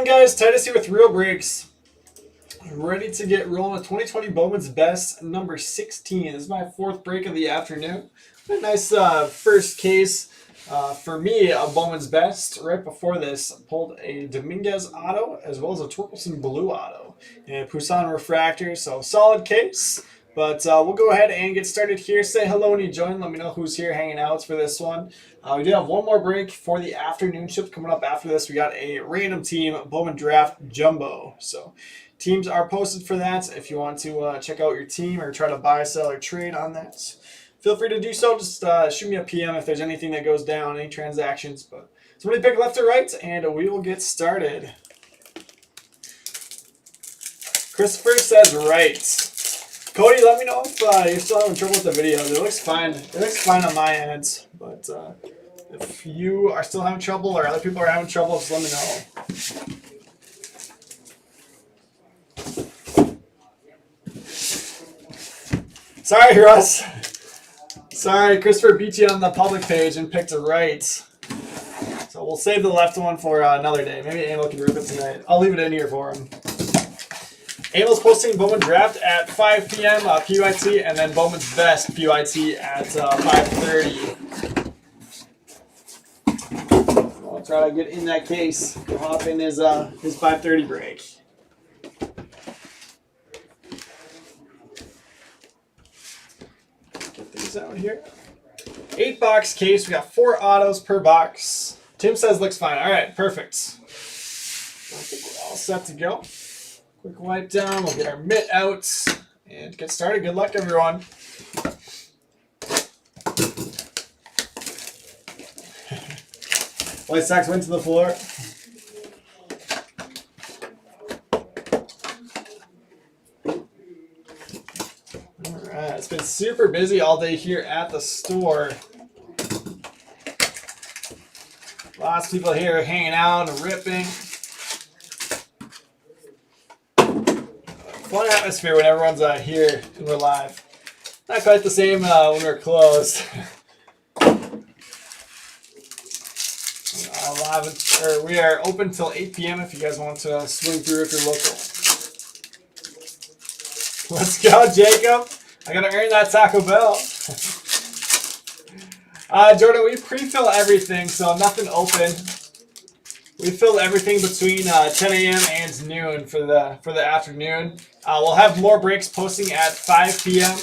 on, guys? Titus here with Real Breaks. Ready to get rolling with 2020 Bowman's Best number 16. This is my fourth break of the afternoon. A nice first case for me of Bowman's Best. Right before this, pulled a Dominguez auto as well as a Torkelson blue auto and Poussin refractor. So solid case. But we'll go ahead and get started here. Say hello when you join. Let me know who's here hanging out for this one. We do have one more break for the afternoon shift coming up after this. We got a random team Bowman Draft Jumbo. So teams are posted for that. If you want to check out your team or try to buy, sell, or trade on that, feel free to do so. Just shoot me a PM if there's anything that goes down, any transactions. But somebody pick left or right, and we will get started. Christopher says right. Cody, let me know if you're still having trouble with the video. It looks fine. It looks fine on my end, but if you are still having trouble or other people are having trouble, just let me know. Sorry, Russ. Sorry, Christopher beat you on the public page and picked a right. So we'll save the left one for another day. Maybe Emil can rip it tonight. I'll leave it in here for him. Emil's posting Bowman Draft at 5 p.m. PYT, and then Bowman's Best PYT at 5:30. I'll try to get in that case. We'll hop in his 5:30 break. Get these out here. 8-box case. We got 4 autos per box. Tim says looks fine. All right, perfect. I think we're all set to go. Quick wipe down, we'll get our mitt out and get started. Good luck, everyone. White Sox went to the floor. Alright, it's been super busy all day here at the store. Lots of people here hanging out and ripping. Fun atmosphere when everyone's here and we're live. Not quite the same when we're closed. We are open till 8 p.m. if you guys want to swing through if you're local. Let's go, Jacob. I gotta earn that Taco Bell. Jordan, we pre-fill everything, so nothing open. We filled everything between 10 a.m. and noon for the afternoon. We'll have more breaks posting at 5 p.m.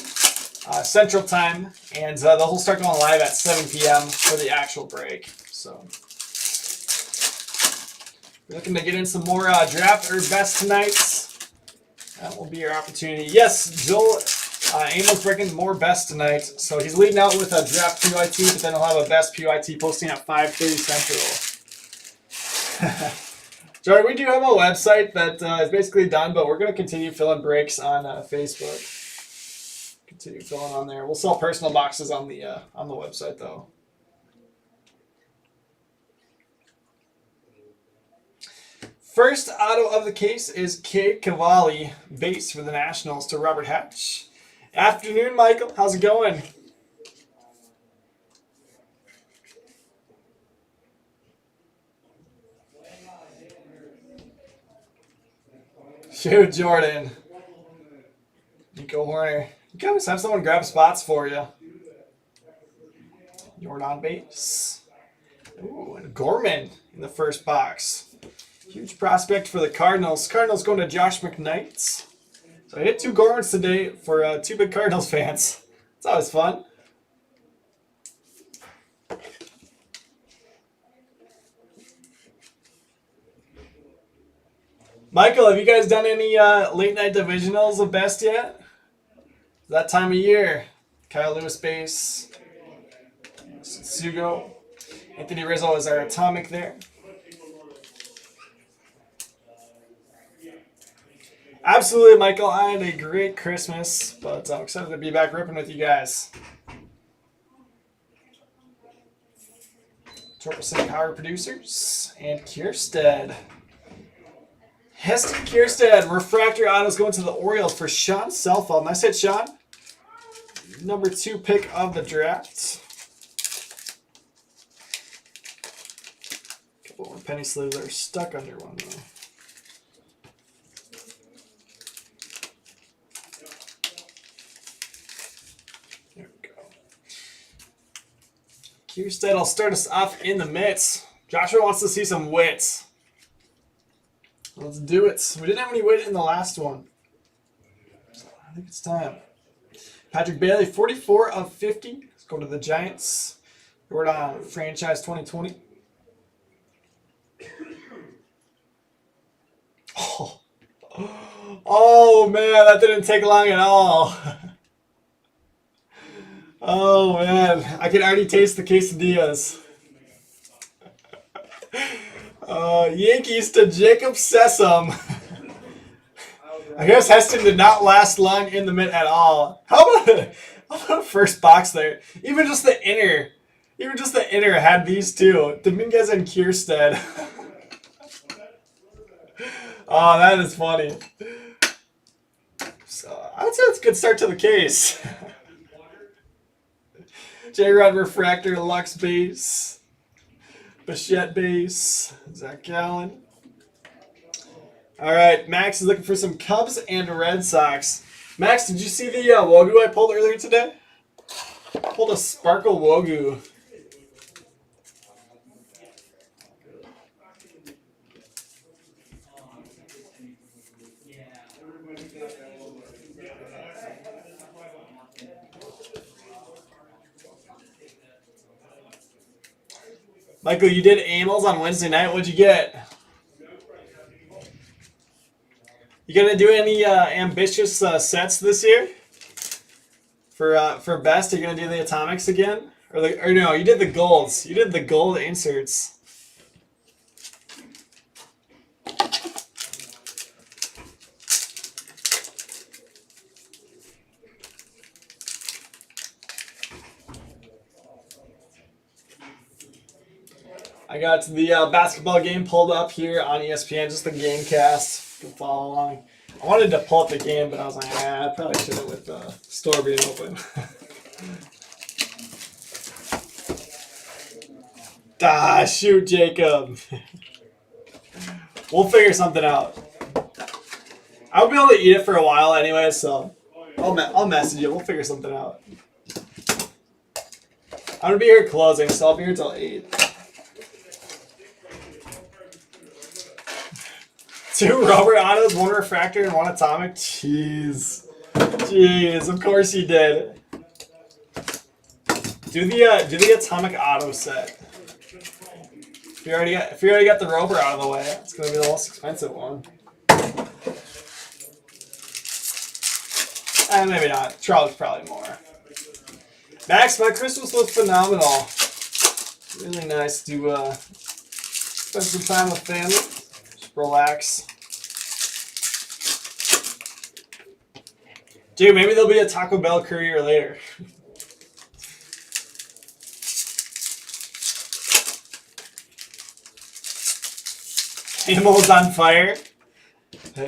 Central Time, and those will start going live at 7 p.m. for the actual break. So, we're looking to get in some more draft or best tonight. That will be your opportunity. Yes, Joel Emil's breaking more best tonight, so he's leading out with a draft PYT, but then he'll have a best PYT posting at 5:30 Central. Jordan, we do have a website that is basically done, but we're going to continue filling breaks on Facebook. Continue filling on there. We'll sell personal boxes on the website, though. First auto of the case is Cade Cavalli, base for the Nationals to Robert Hatch. Afternoon, Michael. How's it going? Shoot, Jordan. Nico Horner. You can always have someone grab spots for you. Jordan on base. Ooh, and Gorman in the first box. Huge prospect for the Cardinals. Cardinals going to Josh McKnight. So I hit 2 Gormans today for 2 big Cardinals fans. It's always fun. Michael, have you guys done any late night divisionals of best yet? It's that time of year. Kyle Lewis base. Sugo. Anthony Rizzo is our atomic there. Absolutely, Michael. I had a great Christmas, but I'm excited to be back ripping with you guys. Torkelson Power Producers and Kierstead. Heston Kierstead, refractor autos going to the Orioles for Sean Selfeld. Nice hit, Sean. Number 2 pick of the draft. Couple more penny sleeves that are stuck under one though. Kierstead will start us off in the mitts. Joshua wants to see some wits. Let's do it. We didn't have any wit in the last one. So I think it's time. Patrick Bailey, 44 of 50. Let's go to the Giants. We're on franchise 2020. Oh man, that didn't take long at all. Oh man, I can already taste the quesadillas. Yankees to Jacob Sessom. I guess Heston did not last long in the mid at all. How about first box there? Even just the inner had these two. Dominguez and Kierstead. Oh, that is funny. So I would say it's a good start to the case. J-Rod Refractor, Lux base. Bichette base. Zach Gallen. All right, Max is looking for some Cubs and Red Sox. Max, did you see the Wogu I pulled earlier today? I pulled a Sparkle Wogu. Michael, you did Amels on Wednesday night. What'd you get? You gonna do any ambitious sets this year? For best, are you gonna do the atomics again? Or no, you did the golds. You did the gold inserts. I got the basketball game pulled up here on ESPN, just the game cast. You can follow along. I wanted to pull up the game, but I was like, I probably should have with the store being open. Shoot, Jacob. We'll figure something out. I'll be able to eat it for a while anyway, so I'll message you. We'll figure something out. I'm gonna be here closing, so I'll be here till 8. 2 rubber autos, 1 refractor, and 1 atomic. Jeez, of course you did. Do the atomic auto set. If you already got the rubber out of the way, it's gonna be the most expensive one. And maybe not. Charles probably more. Max, my Christmas was phenomenal. Really nice to spend some time with family. Just relax. Dude, maybe there'll be a Taco Bell courier later. Hamill's on fire.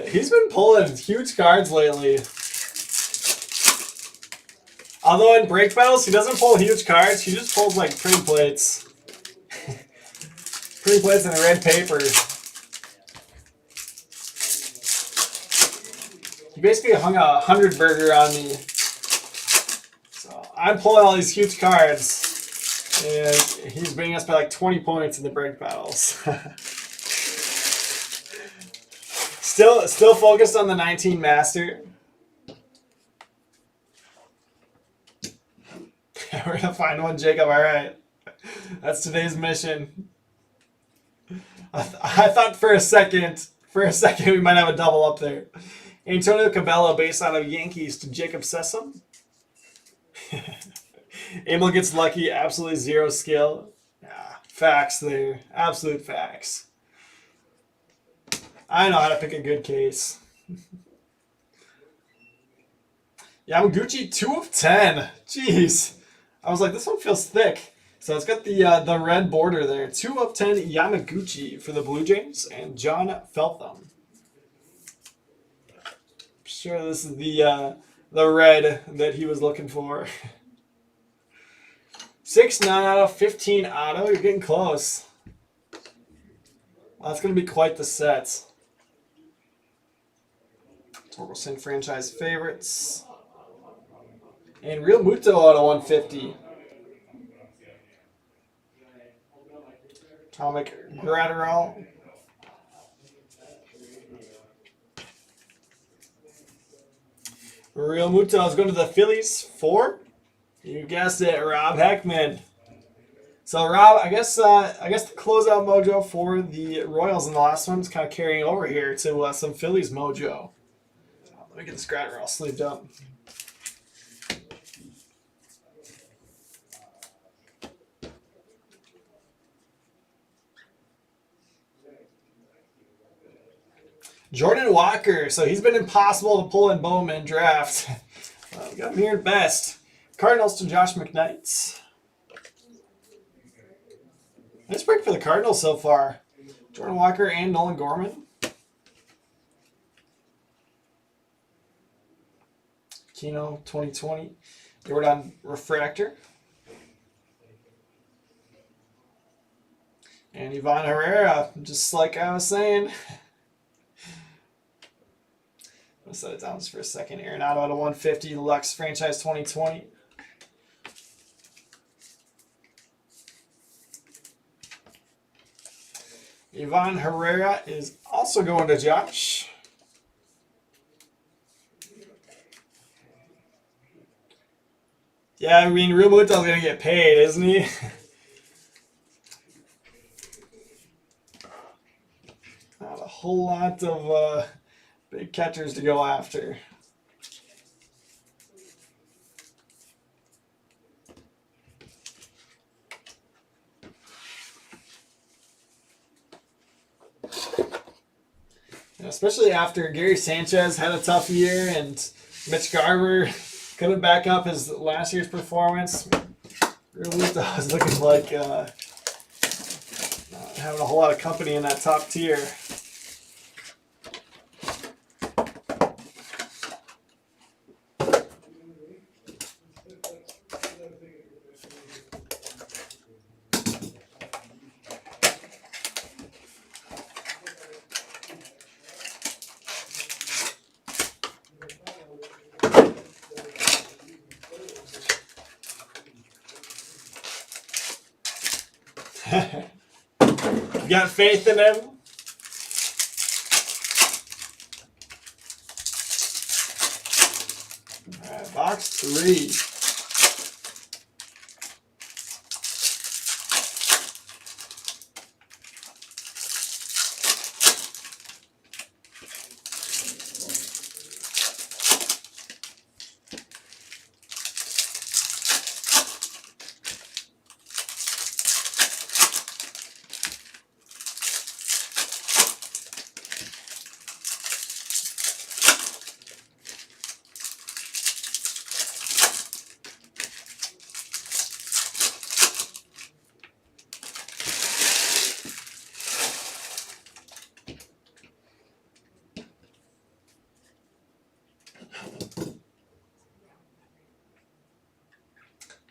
He's been pulling huge cards lately. Although in break battles, he doesn't pull huge cards. He just pulls like pretty plates. Pretty plates and red paper. He basically hung a 100 burger on me. So I'm pulling all these huge cards. And he's bringing us by like 20 points in the break battles. Still focused on the 19 master. We're gonna find one, Jacob. All right, that's today's mission. I thought for a second we might have a double up there. Antonio Cabello, based out of Yankees to Jacob Sessom. Emil gets lucky. Absolutely 0 skill. Yeah, facts there. Absolute facts. I know how to pick a good case. Yamaguchi, 2 of 10. Jeez. I was like, this one feels thick. So it's got the red border there. 2 of 10 Yamaguchi for the Blue Jays and John Feltham. I'm sure this is the red that he was looking for. 6/9 auto, 15 auto. You're getting close. Well, that's going to be quite the set. Torkelson franchise favorites. And Real Muto out of 150. Atomic Gratterall. Real Muto is going to the Phillies for, you guessed it, Rob Heckman. So Rob, I guess the closeout mojo for the Royals in the last one is kind of carrying over here to some Phillies mojo. Let me get this Gratterall sleeved up. Jordan Walker. So he's been impossible to pull in Bowman draft. We got him here at best. Cardinals to Josh McKnight. Nice break for the Cardinals so far. Jordan Walker and Nolan Gorman. Keno 2020. Jordan Refractor. And Ivan Herrera, just like I was saying. I'll set it down just for a second. Arenado at a 150. Lux Franchise 2020. Ivan Herrera is also going to Josh. Yeah, I mean, Real Muto's going to get paid, isn't he? Not a whole lot of big catchers to go after. Especially after Gary Sanchez had a tough year and Mitch Garver couldn't back up his last year's performance. Real Muto was looking like not having a whole lot of company in that top tier. You got faith in him? All right, box 3.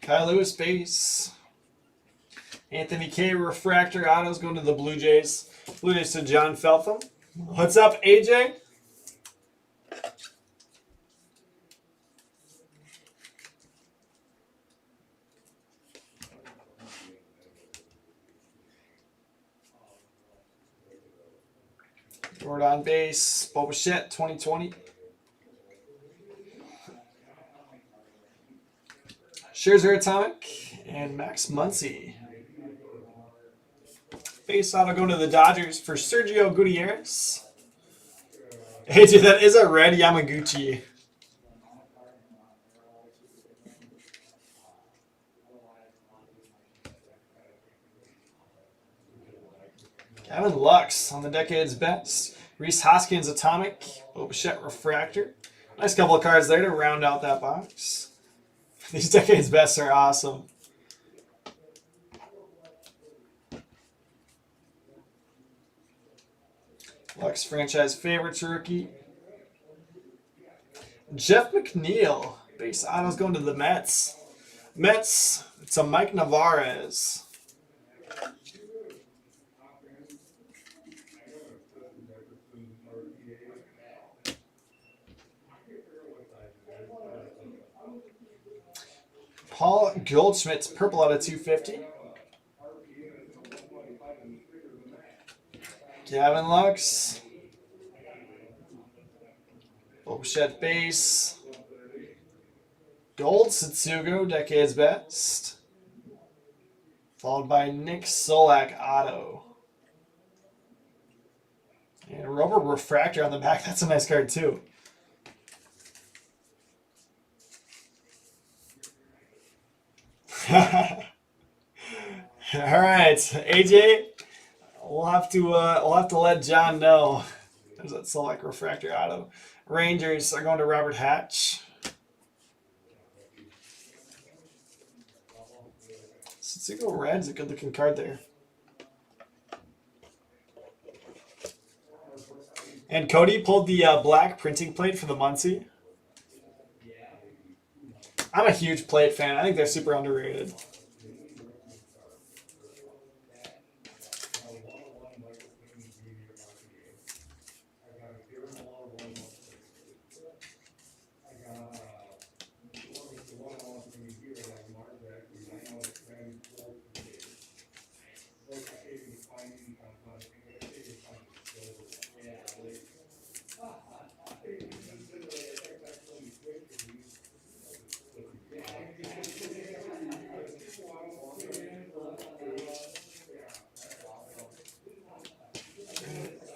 Kyle Lewis base. Anthony K. Refractor autos going to the Blue Jays. Blue Jays to John Feltham. What's up, AJ? Jordan base. Bo Bichette 2020. Scherzer Atomic and Max Muncy. Base auto going to the Dodgers for Sergio Gutierrez. AJ, that is a red Yamaguchi. Kevin Lux on the decade's best. Rhys Hoskins Atomic. Bo Bichette Refractor. Nice couple of cards there to round out that box. These decade's bests are awesome. Lux Franchise Favorites rookie. Jeff McNeil. Base autos going to the Mets. Mets, it's a Mike Navarez. Paul Goldschmidt's purple out of 250. Gavin Lux. Bobichet base. Gold Satsugo, Decade's Best. Followed by Nick Solak Auto. And a rubber refractor on the back. That's a nice card too. All right, AJ. We'll have to let John know. There's that Solak refractor auto. Rangers are going to Robert Hatch. Satsugo Red's a good looking card there. And Cody pulled the black printing plate for the Muncie. I'm a huge plate fan. I think they're super underrated.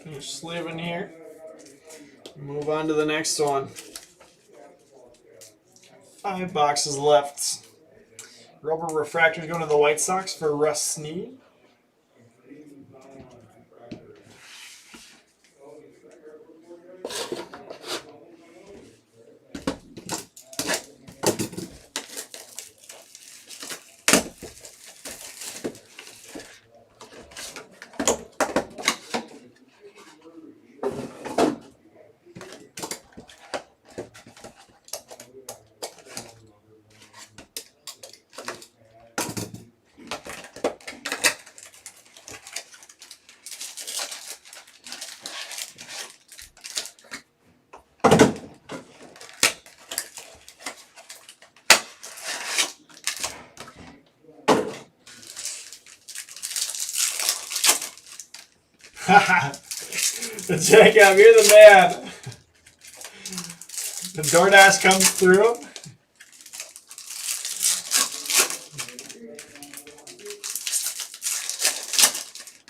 Finish sleeve in here. Move on to the next one. 5 boxes left. Rubber refractors going to the White Sox for Russ Snead. Jacob, you're the man. The DoorDash comes through.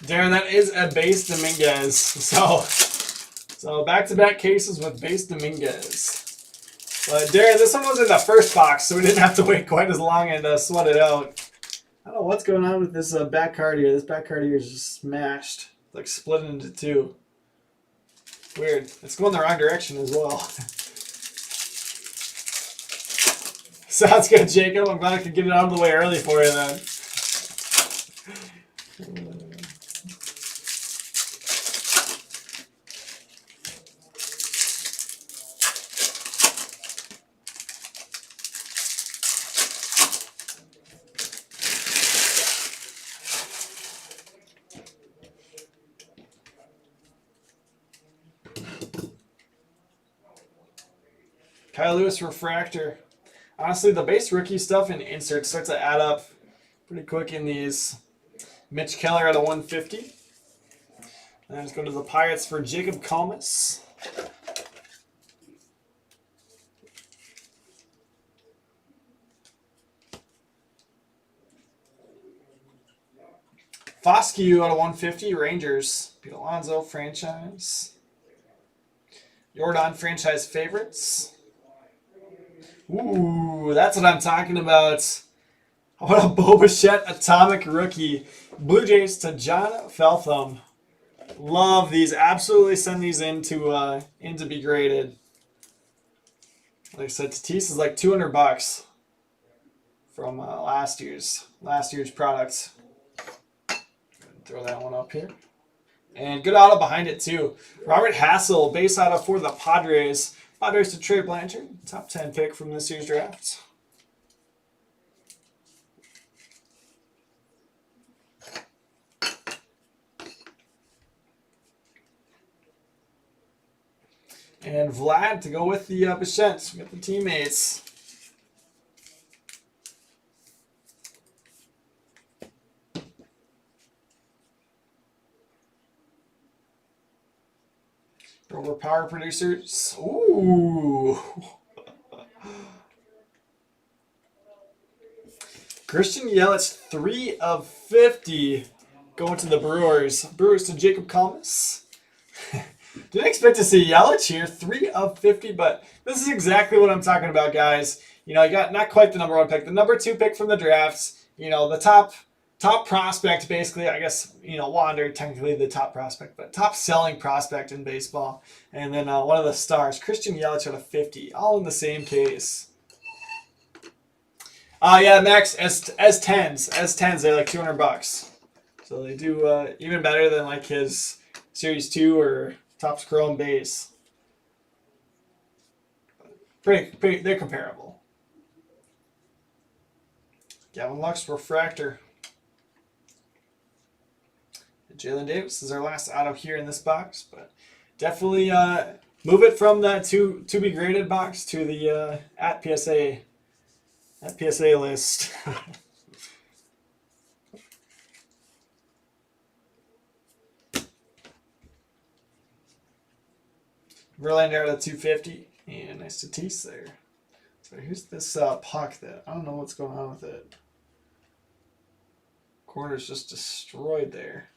Darren, that is a base Dominguez. So back-to-back cases with base Dominguez. But Darren, this one was in the first box, so we didn't have to wait quite as long and sweat it out. I don't know what's going on with this back card here. This back card here is just smashed. It's like split into two. Weird. It's going the wrong direction as well. Sounds good, Jacob. I'm glad I could get it out of the way early for you then. Kyle Lewis refractor. Honestly, the base rookie stuff and inserts starts to add up pretty quick in these. Mitch Keller at a 150. And let's go to the Pirates for Jacob Calmus. Foscue out of 150, Rangers. Pete Alonso franchise. Jordan franchise favorites. Ooh, that's what I'm talking about. What a Boba Atomic rookie. Blue Jays to John Feltham. Love these. Absolutely send these in to be graded. Like I said, Tatis is like $200 from last year's products. Throw that one up here. And good auto behind it too. Robert Hassel, base auto for the Padres. Padres to Trey Blanchard, top 10 pick from this year's draft. And Vlad to go with the Bichette. We got the teammates. Overpower producers. Ooh. Christian Yelich, 3 of 50. Going to the Brewers. Brewers to Jacob Thomas. Didn't expect to see Yelich here. 3 of 50, but this is exactly what I'm talking about, guys. You got not quite the number 1 pick. The number 2 pick from the drafts. The top prospect, basically. I guess, Wander, technically the top prospect, but top selling prospect in baseball. And then one of the stars, Christian Yelich out of 50. All in the same case. Yeah, Max, S10s, they're like $200. So they do even better than like his Series 2 or Topps Chrome base. Pretty, they're comparable. Gavin Lux Refractor. Jalen Davis is our last auto here in this box, but definitely move it from that to be graded box to the at PSA list. Verlander out of 250. And nice Tatis there. So here's this puck that I don't know what's going on with it. Corner's just destroyed there.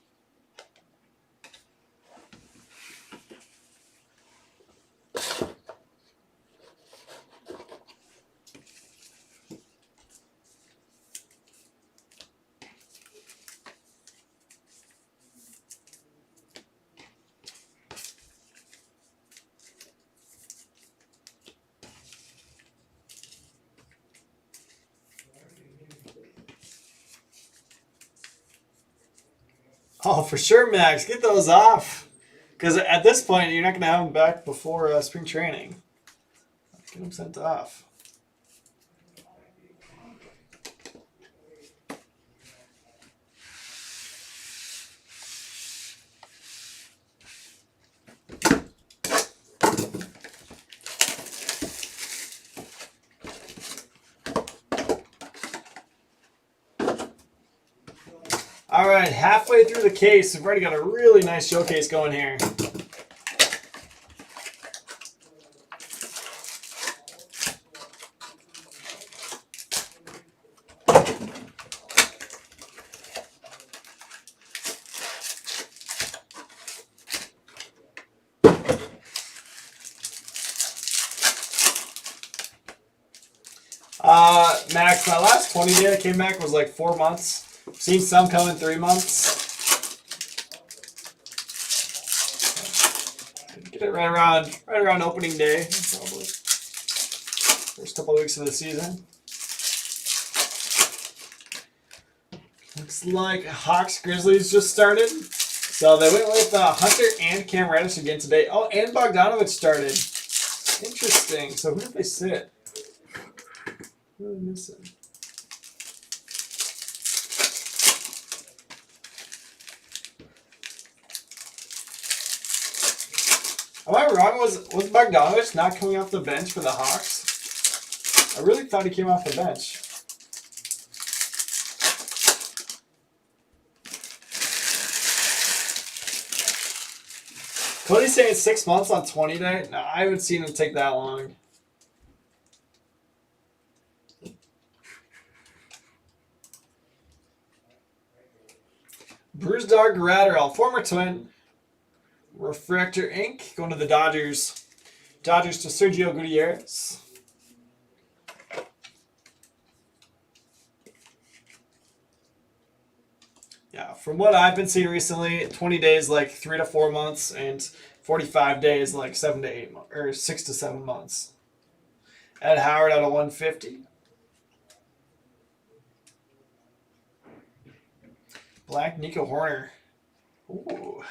Oh, for sure, Max. Get those off. Because at this point, you're not going to have them back before spring training. Get them sent off. All right, halfway through the case, we've already got a really nice showcase going here. Max, my last 20 day that came back was like 4 months. Seen some come in 3 months. Get it right around opening day, probably. First couple of weeks of the season. Looks like Hawks Grizzlies just started. So they went with Hunter and Cam Reddish again today. Oh, and Bogdanovich started. Interesting. So who did they sit? Who are they missing? Am I wrong? Was Bogdanovich not coming off the bench for the Hawks? I really thought he came off the bench. Cody's saying 6 months on 20 day? No, I haven't seen him take that long. Bruce Dog Ratterall, former Twin. Refractor Inc. going to the Dodgers. Dodgers to Sergio Gutierrez. Yeah, from what I've been seeing recently, 20 days like 3 to 4 months, and 45 days like 7 to 8 months, or 6 to 7 months. Ed Howard out of 150. Black Nico Horner. Ooh.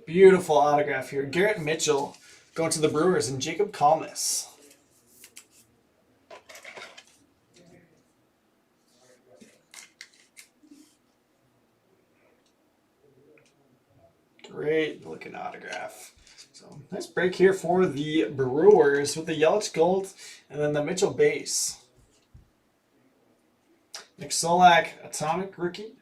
Beautiful autograph here. Garrett Mitchell going to the Brewers and Jacob Thomas. Great looking autograph. So nice break here for the Brewers with the Yelich Gold and then the Mitchell base. Nick Solak, Atomic rookie.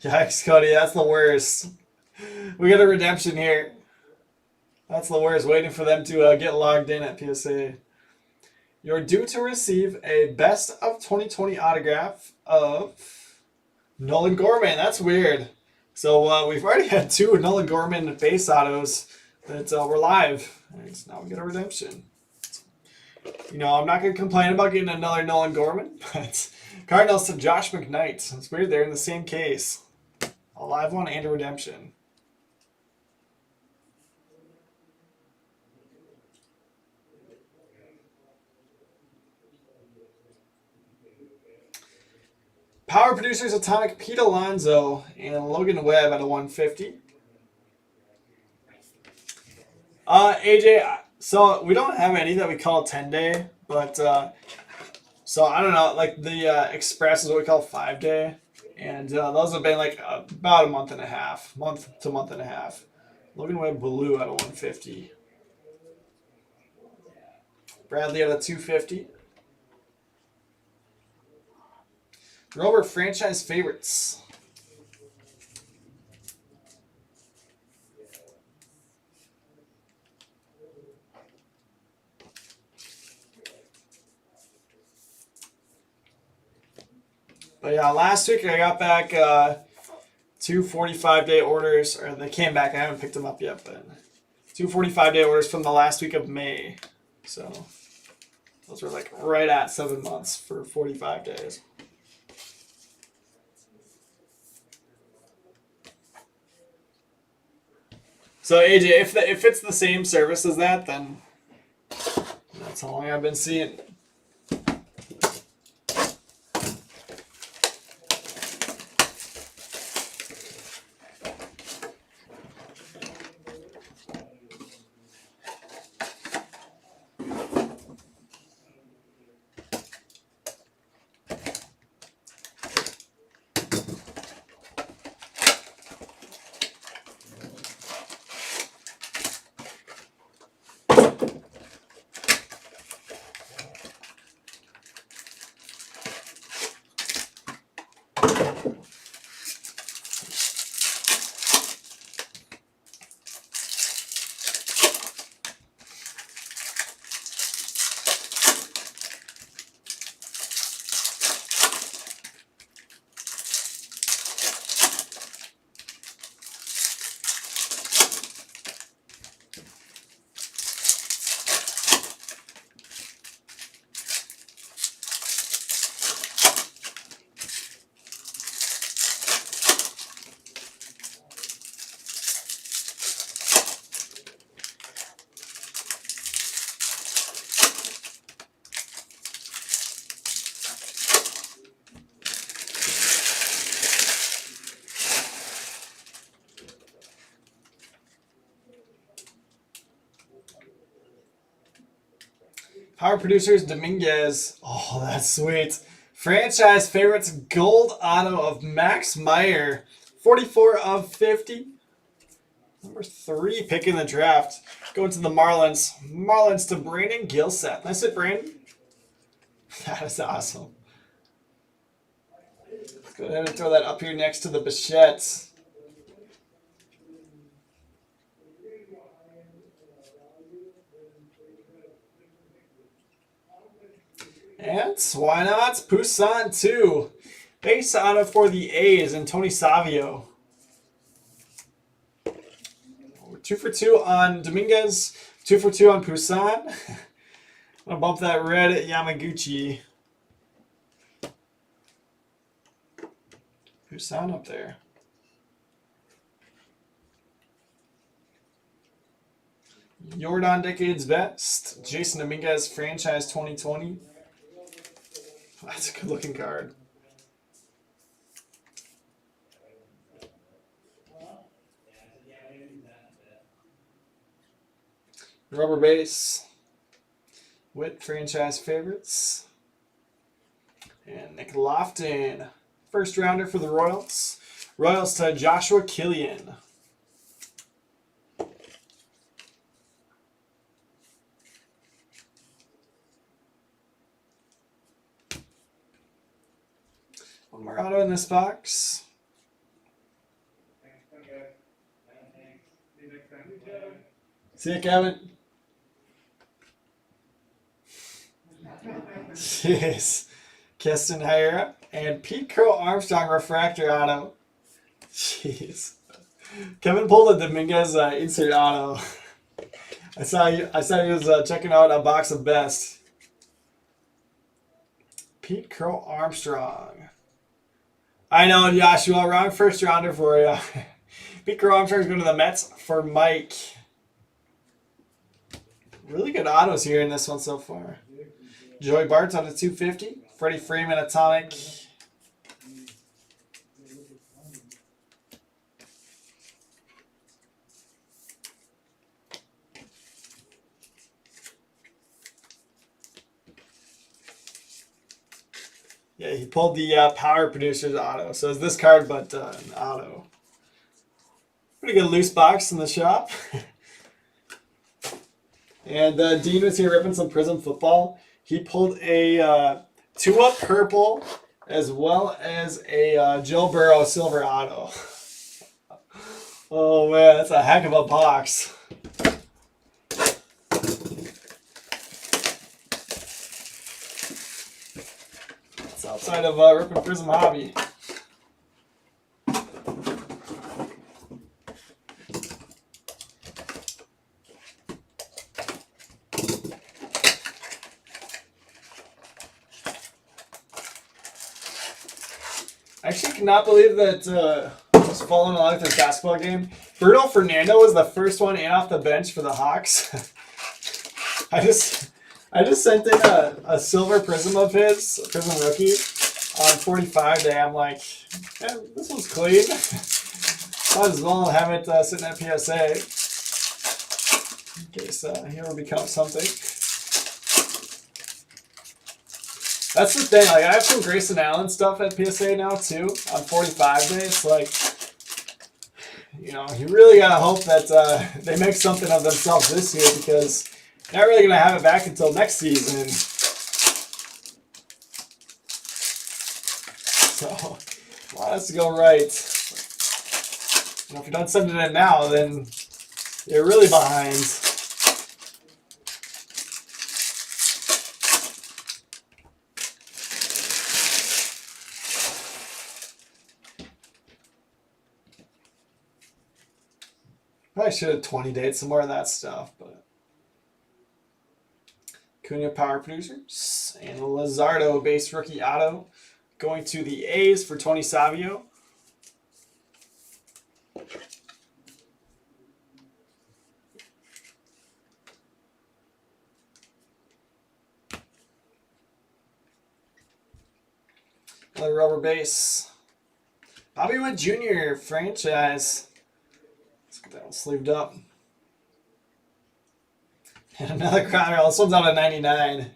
Yikes, Cody, that's the worst. We got a redemption here. That's the worst, waiting for them to get logged in at PSA. You're due to receive a Best of 2020 autograph of Nolan Gorman. That's weird. So we've already had 2 Nolan Gorman base autos that were live. And now we get a redemption. You know, I'm not going to complain about getting another Nolan Gorman, but Cardinals to Josh McKnight. It's weird they're in the same case. A live one and a redemption. Power Producers Atomic Pete Alonso and Logan Webb at a 150. AJ, so we don't have any that we call 10-day, but so I don't know, like the Express is what we call 5-day, and those have been like about a month and a half. Logan Webb Blue at a 150. Bradley at a 250. Robert Franchise Favorites. But yeah, last week I got back 2 45-day orders, or they came back. I haven't picked them up yet, but 2 45-day orders from the last week of May. So those were like right at 7 months for 45 days. So AJ, if it's the same service as that, then that's how long I've been seeing. Power Producers Dominguez. Oh, that's sweet. Franchise Favorites Gold Auto of Max Meyer. 44 of 50. Number 3 pick in the draft. Going to the Marlins. Marlins to Brandon Gilseth. Nice hit, Brandon. That is awesome. Let's go ahead and throw that up here next to the Bichettes. And why not? Poussaint 2. Base auto for the A's and Tony Savio. We're 2 for 2 on Dominguez. 2 for 2 on Poussaint. I'm going to bump that red Yamaguchi. Poussaint up there. Jordan Decades Best. Jason Dominguez Franchise 2020. That's a good looking card. Rubber base. Witt Franchise Favorites. And Nick Lofton. First rounder for the Royals. Royals to Joshua Killian. One more auto in this box. See you, Kevin. Jeez. Keston Hira and Pete Crow Armstrong refractor auto. Jeez. Kevin pulled a Dominguez insert auto. I saw he was checking out a box of best. Pete Crow Armstrong. I know, Joshua. Wrong first rounder for you. Pete Crow Armstrong's going to the Mets for Mike. Really good autos here in this one so far. Joey Bart's on a 250. Freddie Freeman atomic. Yeah, he pulled the Power Producers auto. So it's this card, but an auto. Pretty good loose box in the shop. And Dean was here ripping some Prism football. He pulled a 2-up purple as well as a Joe Burrow silver auto. Oh man, that's a heck of a box. It's outside of ripping Prism hobby. I actually cannot believe that I was following along with this basketball game. Bruno Fernando was the first one in off the bench for the Hawks. I just sent in a silver Prism of his, a Prism rookie, on 45 day. I'm like, yeah, this one's clean. Might as well have it sitting at PSA in case he ever becomes something. That's the thing, like I have some Grayson Allen stuff at PSA now too, on 45 days. Like, you know, you really gotta hope that they make something of themselves this year because they're not really gonna have it back until next season. So, a lot has to go right. You know, if you're not sending it in now, then you're really behind. Probably should have 20 dates some more of that stuff, but Cunha Power Producers and Lizardo base rookie auto going to the A's for Tony Savio. Another rubber base. Bobby Witt Jr. franchise. Let's get that one sleeved up. And another Crowder. This one's out of 99.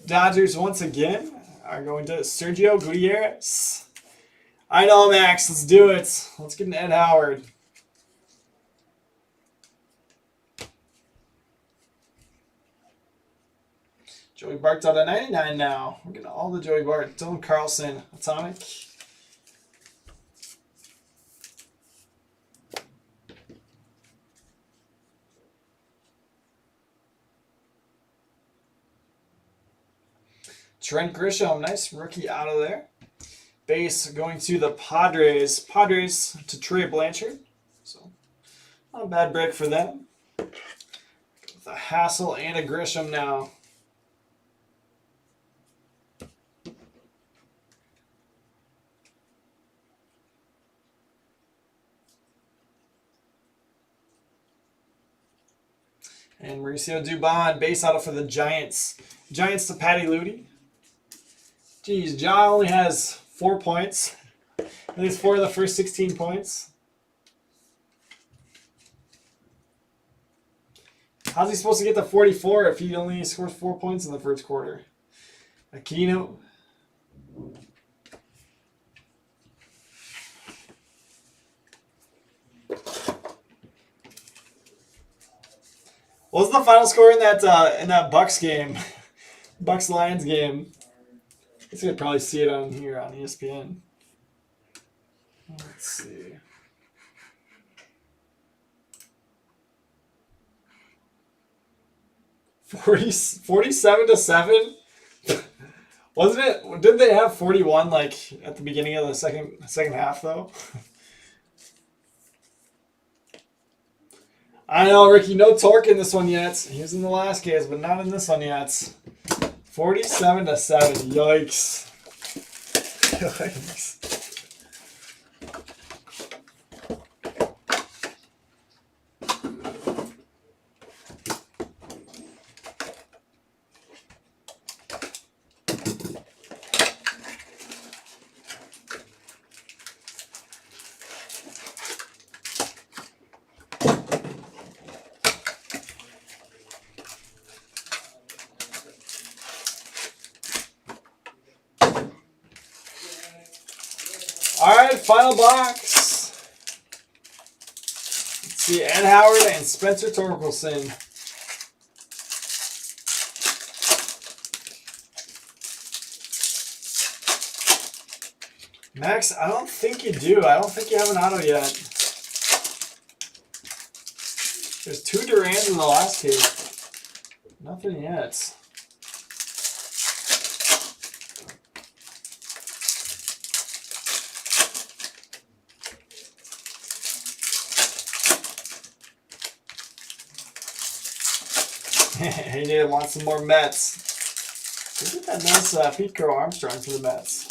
Dodgers once again are going to Sergio Gutierrez. I know, Max. Let's do it. Let's get an Ed Howard. Joey Bart's out of 99 now. We're getting all the Joey Bart. Dylan Carlson, atomic. Trent Grisham, nice rookie out of there. Base going to the Padres. Padres to Trey Blanchard. So, not a bad break for them. With a Hassel and a Grisham now. And Mauricio Dubon, base auto for the Giants. Giants to Patty Ludy. Geez, Ja only has 4 points. At least 4 of the first 16 points. How's he supposed to get to 44 if he only scores 4 points in the first quarter? Aquino. What was the final score in that Bucks game? Bucks Lions game. I guess you could probably see it on here on ESPN. Let's see. 47 to 7? Wasn't it? Didn't they have 41 like at the beginning of the second half though? I know, Ricky, no torque in this one yet. He was in the last case, but not in this one yet. 47 to 7. Yikes. Yikes. All right, final box. Let's see, Ed Howard and Spencer Torkelson. Max, I don't think you do. I don't think you have an auto yet. There's 2 Durans in the last case. Nothing yet. He didn't want some more Mets. Look at that nice Pete Crow Armstrong for the Mets.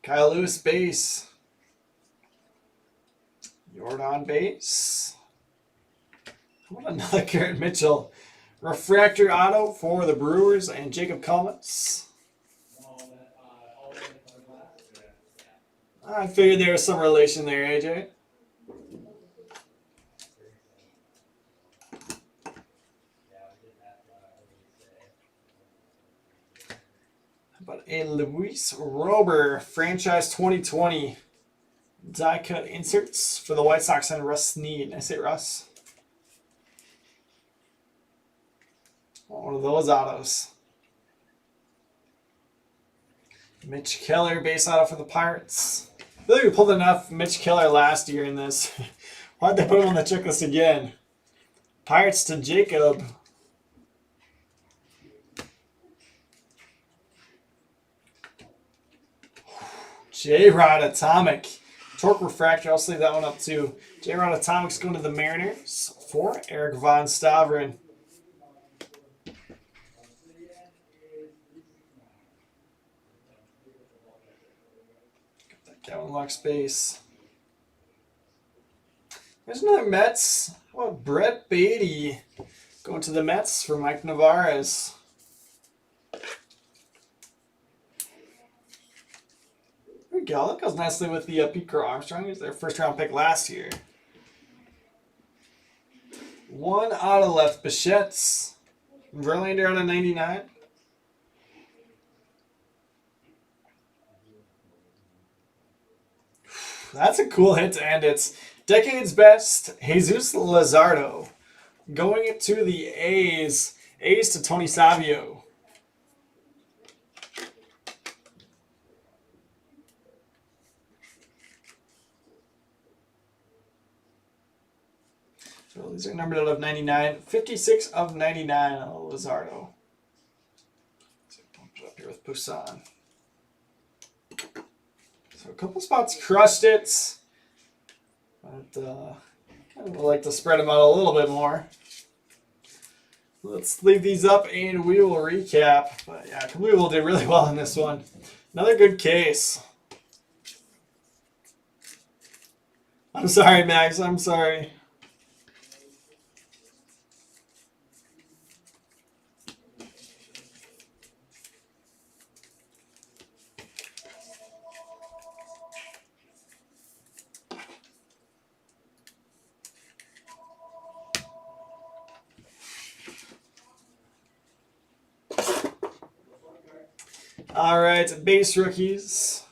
Kyle Lewis base. Jordan base. How about another Garrett Mitchell? Refractor auto for the Brewers and Jacob Collins. I figured there was some relation there, AJ. How about a Luis Rober franchise 2020 die cut inserts for the White Sox and Russ Snead. I say Russ. One of those autos. Mitch Keller base auto for the Pirates. I feel like we pulled enough Mitch Keller last year in this. Why'd they put him on the checklist again? Pirates to Jacob. J-Rod Atomic. Torque Refractor. I'll save that one up too. J-Rod Atomic's going to the Mariners for Eric Von Staveren. Kevin Lux base. There's another Mets. How about Brett Beatty going to the Mets for Mike Navarez? There we go. That goes nicely with the Pete Crow Armstrong. He was their first round pick last year. 1 out of left. Bichette's. Verlander out of 99. That's a cool hit to end it. Decade's best, Jesus Luzardo. Going into the A's. A's to Tony Savio. So these are numbered out of 99. 56 of 99 on Luzardo. So pump it up here with Busan. So a couple spots crushed it, but kind of like to spread them out a little bit more. Let's leave these up and we will recap. But yeah, Kahlua did really well in this one. Another good case. I'm sorry, Max. I'm sorry. All right, base rookies.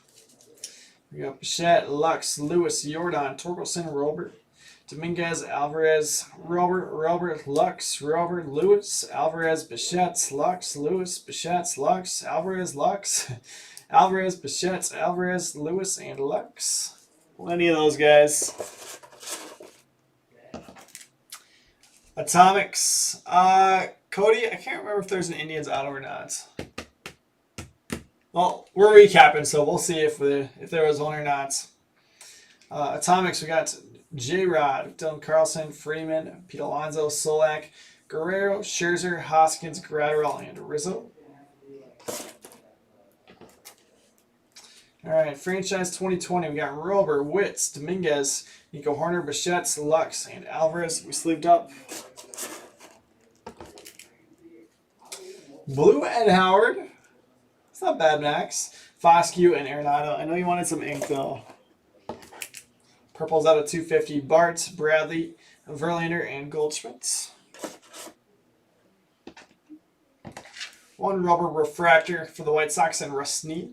We got Bichette, Lux, Lewis, Jordan, Torkelson, Robert. Dominguez, Alvarez, Robert, Lux, Robert, Lewis, Alvarez, Bichette, Lux, Lewis, Bichette, Lux, Alvarez, Lux, Alvarez, Bichette, Alvarez, Lewis, and Lux. Plenty of those guys. Atomics. Cody, I can't remember if there's an Indians auto or not. Well, we're recapping, so we'll see if there was one or not. Atomics, we got J-Rod, Dylan Carlson, Freeman, Pete Alonso, Solak, Guerrero, Scherzer, Hoskins, Gratterall, and Rizzo. All right, franchise 2020, we got Rober, Witz, Dominguez, Nico Horner, Bichette, Lux, and Alvarez. We sleeved up. Blue Ed Howard. It's not bad, Max. Foscue and Arenado. I know you wanted some ink, though. Purple's out of 250. Bart, Bradley, Verlander, and Goldschmidt. One rubber refractor for the White Sox and Rusney.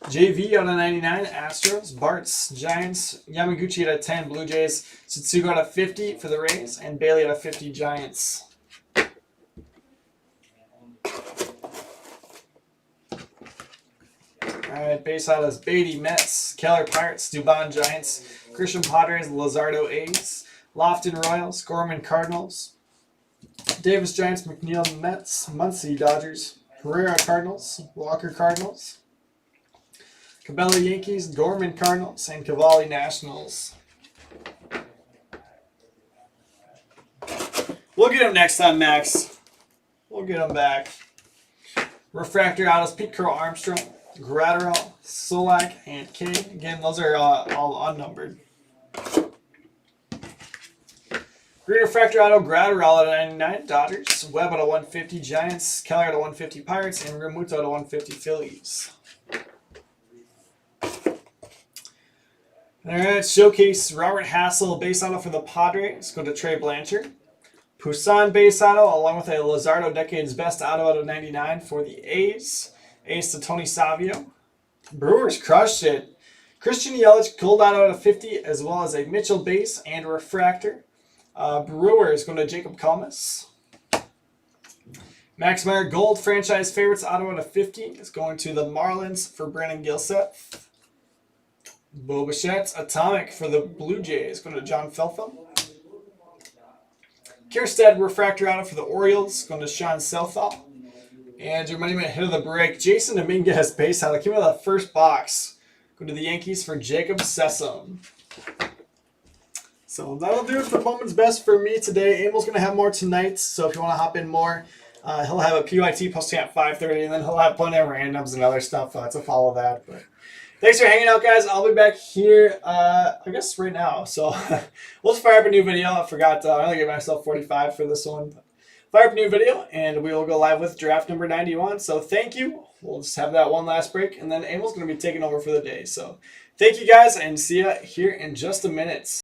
JV out of 99, Astros, Bart's, Giants, Yamaguchi out of 10, Blue Jays, Satsugo out of 50 for the Rays, and Bailey out of 50, Giants. Alright, base out is Beatty, Mets, Keller, Pirates, Dubon, Giants, Christian, Padres, Lazardo, A's, Lofton, Royals, Gorman, Cardinals, Davis, Giants, McNeil, Mets, Muncy, Dodgers, Herrera, Cardinals, Walker, Cardinals, Cabello, Yankees, Gorman, Cardinals, and Cavalli, Nationals. We'll get him next time, Max. We'll get him back. Refractor autos, Pete Crow, Armstrong, Gratterall, Solak, and K. Again, those are all unnumbered. Green refractor auto, Gratterall out of 99, Dodgers, Webb out of 150, Giants, Keller out of 150, Pirates, and Realmuto out of 150, Phillies. Alright, showcase Robert Hassel base auto for the Padres. Go to Trey Blanchard. Poussin base auto along with a Lazardo Decade's Best auto out of 99 for the A's. Ace to Tony Savio. Brewers crushed it. Christian Yelich gold auto out of 50 as well as a Mitchell base and refractor. Brewers going to Jacob Calmas. Max Meyer gold franchise favorites auto out of 50 is going to the Marlins for Brandon Gilseth. Bo Bichette's Atomic for the Blue Jays, going to John Feltham. Kierstead refractor auto for the Orioles, going to Sean Southall. And your money minute hit of the break, Jason Dominguez base auto. Came out of the first box. Go to the Yankees for Jacob Sessom. So that'll do it for Bowman's Best for me today. Amel's going to have more tonight, so if you want to hop in more, he'll have a PYT posting at 5:30, and then he'll have plenty of randoms and other stuff to follow that. But thanks for hanging out, guys. I'll be back here, I guess, right now. So we'll just fire up a new video. I forgot. I only gave myself 45 for this one. But fire up a new video, and we will go live with draft number 91. So thank you. We'll just have that one last break, and then Amel's going to be taking over for the day. So thank you, guys, and see you here in just a minute.